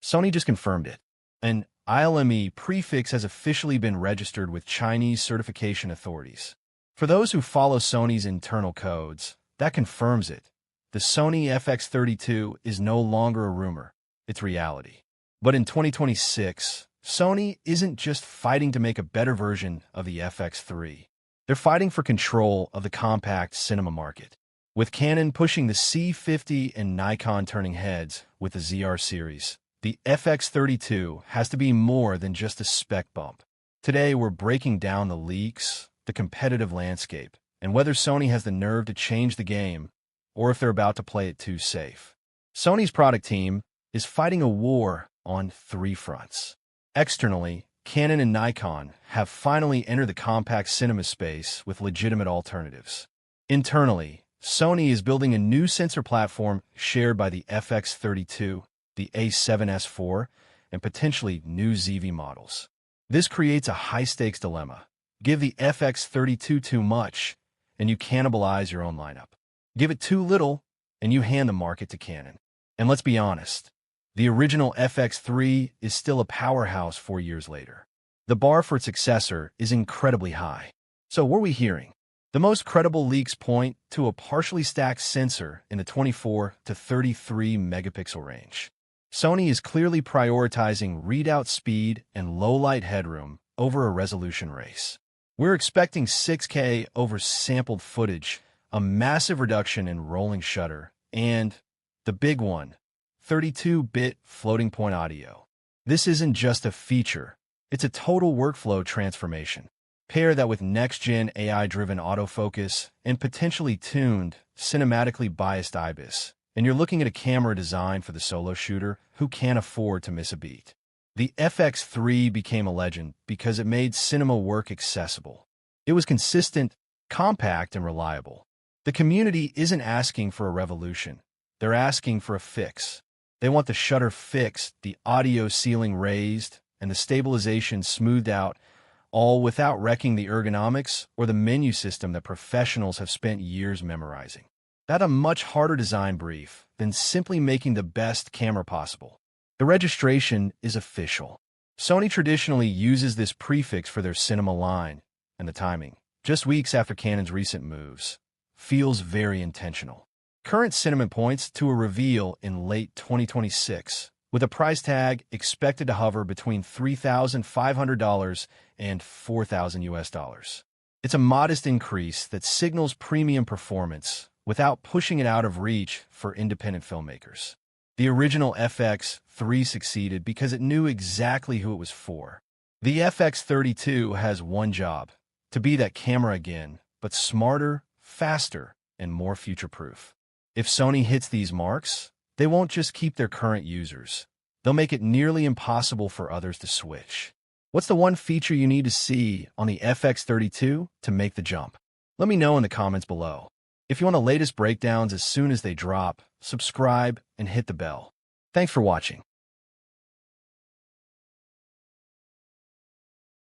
Sony just confirmed it. An ILME prefix has officially been registered with Chinese certification authorities. For those who follow Sony's internal codes, that confirms it. The Sony FX32 is no longer a rumor, it's reality. But in 2026, Sony isn't just fighting to make a better version of the FX3. They're fighting for control of the compact cinema market. With Canon pushing the C50 and Nikon turning heads with the ZR series, the FX32 has to be more than just a spec bump. Today, we're breaking down the leaks, the competitive landscape, and whether Sony has the nerve to change the game or if they're about to play it too safe. Sony's product team is fighting a war on three fronts. Externally, Canon and Nikon have finally entered the compact cinema space with legitimate alternatives. Internally, Sony is building a new sensor platform shared by the FX32, the A7S4, and potentially new ZV models. This creates a high-stakes dilemma. Give the FX32 too much, and you cannibalize your own lineup. Give it too little, and you hand the market to Canon. And let's be honest, the original FX3 is still a powerhouse 4 years later. The bar for its successor is incredibly high. So what are we hearing? The most credible leaks point to a partially stacked sensor in the 24 to 33 megapixel range. Sony is clearly prioritizing readout speed and low-light headroom over a resolution race. We're expecting 6K over sampled footage, a massive reduction in rolling shutter, and the big one, 32-bit floating point audio. This isn't just a feature, it's a total workflow transformation. Pair that with next-gen AI-driven autofocus and potentially tuned, cinematically biased IBIS, and you're looking at a camera designed for the solo shooter who can't afford to miss a beat. The FX3 became a legend because it made cinema work accessible. It was consistent, compact, and reliable. The community isn't asking for a revolution. They're asking for a fix. They want the shutter fixed, the audio ceiling raised, and the stabilization smoothed out, all without wrecking the ergonomics or the menu system that professionals have spent years memorizing. That's a much harder design brief than simply making the best camera possible. The registration is official. Sony traditionally uses this prefix for their cinema line, and the timing, just weeks after Canon's recent moves, feels very intentional. Current sentiment points to a reveal in late 2026, with a price tag expected to hover between $3,500 and $4,000. It's a modest increase that signals premium performance without pushing it out of reach for independent filmmakers. The original FX3 succeeded because it knew exactly who it was for. The FX32 has one job, to be that camera again, but smarter, faster, and more future-proof. If Sony hits these marks, they won't just keep their current users. They'll make it nearly impossible for others to switch. What's the one feature you need to see on the FX32 to make the jump? Let me know in the comments below. If you want the latest breakdowns as soon as they drop, subscribe and hit the bell. Thanks for watching.